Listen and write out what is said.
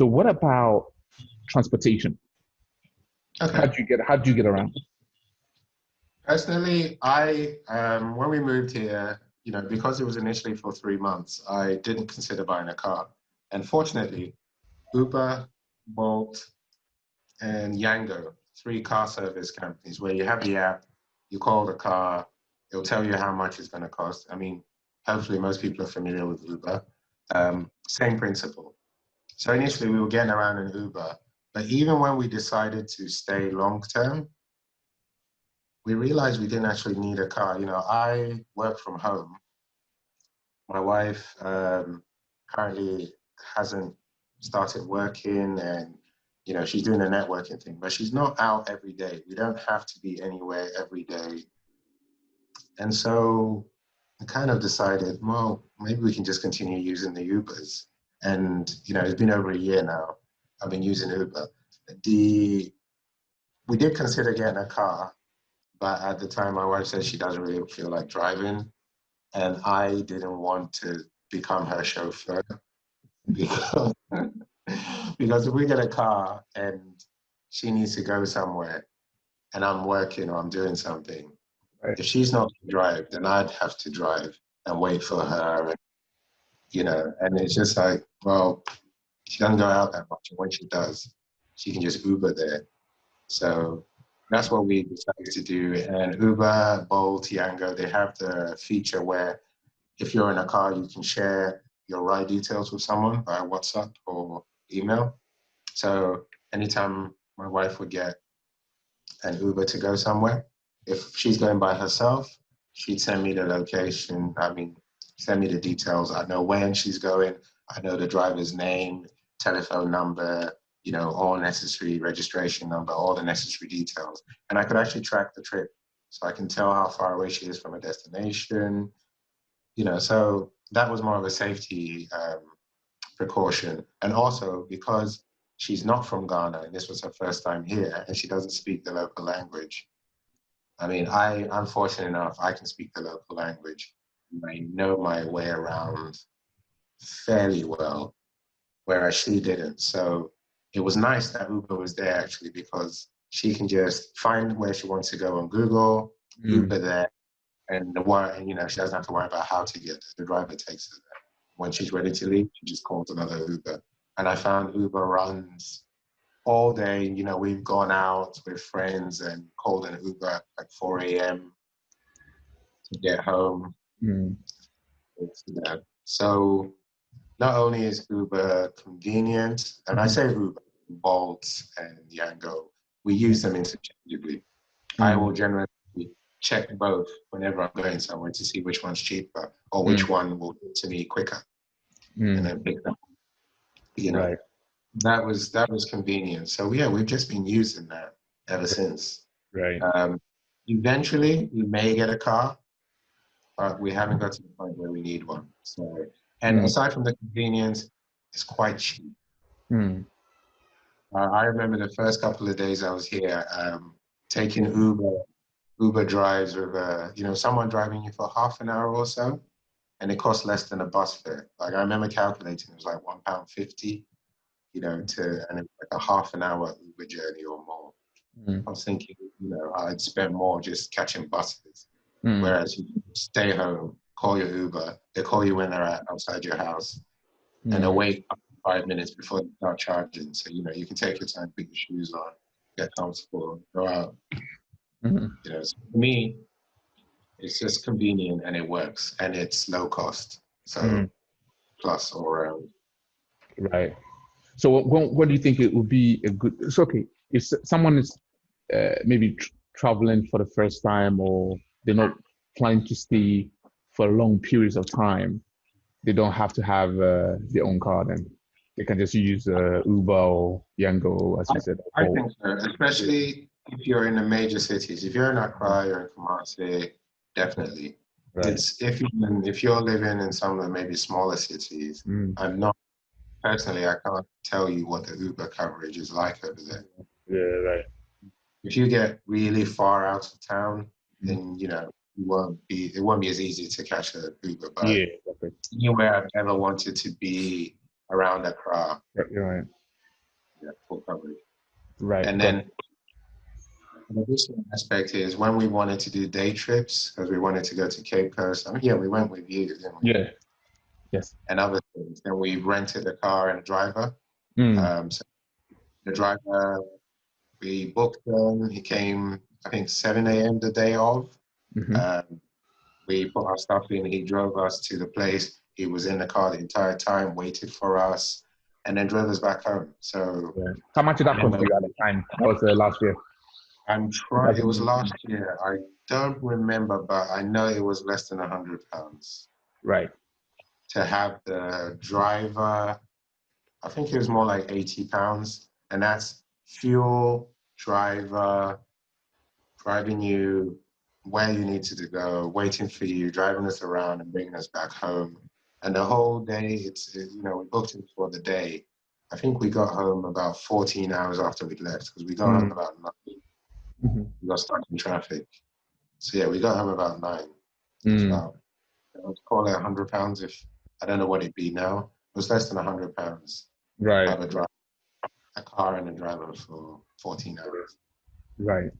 So what about transportation? Okay. How do you get around? Personally, I when we moved here, because it was initially for 3 months, I didn't consider buying a car. And fortunately, Uber, Bolt, and Yango, three car service companies where you have the app, you call the car, it'll tell you how much it's going to cost. I mean, hopefully most people are familiar with Uber. Same principle. So initially we were getting around in Uber, but even when we decided to stay long term, we realized we didn't actually need a car. I work from home. My wife currently hasn't started working, and she's doing a networking thing, but she's not out every day. We don't have to be anywhere every day. And so I kind of decided, well, maybe we can just continue using the Ubers. And it's been over a year now. I've been using Uber. We did consider getting a car, but at the time my wife said she doesn't really feel like driving, and I didn't want to become her chauffeur because because if we get a car and she needs to go somewhere and I'm working or I'm doing something, Right. if she's not to drive, then I'd have to drive and wait for her, and it's just like, well, she doesn't go out that much, and when she does, she can just Uber there. So that's what we decided to do. And Uber, Bolt, Yango, they have the feature where if you're in a car, you can share your ride details with someone via WhatsApp or email. So anytime my wife would get an Uber to go somewhere, if she's going by herself, she'd send me the location. I mean, send me the details. I know when she's going. I know the driver's name, telephone number, all necessary registration number, all the necessary details. And I could actually track the trip. So I can tell how far away she is from a destination, so that was more of a safety precaution. And also because she's not from Ghana and this was her first time here and she doesn't speak the local language. I mean, I'm fortunate enough, I can speak the local language. I know my way around fairly well, whereas she didn't. So it was nice that Uber was there actually because she can just find where she wants to go on Google, Uber there, and she doesn't have to worry about how to get there. The driver takes her there. When she's ready to leave, she just calls another Uber. And I found Uber runs all day. We've gone out with friends and called an Uber at like 4 a.m. to get home. Mm. So not only is Uber convenient, and I say Uber, Bolt and Yango, we use them interchangeably. I will generally check both whenever I'm going somewhere to see which one's cheaper or which one will get to me quicker, and then pick them. Right. That was convenient. So yeah, we've just been using that ever since. Right. Eventually, we may get a car, but we haven't got to the point where we need one. So, and aside from the convenience, it's quite cheap. I remember the first couple of days I was here, taking Uber drives with someone driving you for half an hour or so, and it costs less than a bus fare. Like I remember calculating, it was like £1.50, and it was like a half an hour Uber journey or more. I was thinking, I'd spend more just catching buses. Whereas you stay home, call your Uber, they call you when they're outside your house, and they'll wait up to 5 minutes before they start charging. So, you can take your time, put your shoes on, get comfortable, go out. So for me, it's just convenient and it works and it's low cost. So plus all around. Right. So what do you think it would be a good? It's okay if someone is maybe traveling for the first time or they're not planning to stay for long periods of time. They don't have to have their own car. Then they can just use Uber or Yango, as you said. I think so, especially if you're in the major cities. If you're in Accra or in Kumasi, definitely. Right. It's if you're living in some of the maybe smaller cities. I'm not personally. I can't tell you what the Uber coverage is like over there. Yeah, right. If you get really far out of town, then it won't be as easy to catch an Uber. But anywhere I've ever wanted to be around Accra, you're right. yeah, full coverage. Right. And Got then the additional aspect is when we wanted to do day trips, because we wanted to go to Cape Coast. I mean, yeah, we went with you, didn't we? yeah. Yes. And other things. Then we rented a car and a driver. Mm. So the driver, we booked him. He came, I think, 7 a.m. the day of. Mm-hmm. Um, we put our stuff in. He drove us to the place. He was in the car the entire time, waited for us, and then drove us back home. So Yeah. How much did I that cost remember you at the time? That was last year. I'm trying. It was 2000. last year. I don't remember, but I know it was less than £100 Right. to have the driver. I think it was more like £80, and that's fuel, driver, driving you where you needed to go, waiting for you, driving us around and bringing us back home. And the whole day, we booked it for the day. I think we got home about 14 hours after we left because we got home Mm. about 9. Mm-hmm. We got stuck in traffic. So yeah, we got home about 9. It was Mm. about, let's call it £100 if, I don't know what it'd be now. It was less than £100 to Right. have a car and a driver for 14 hours. Right.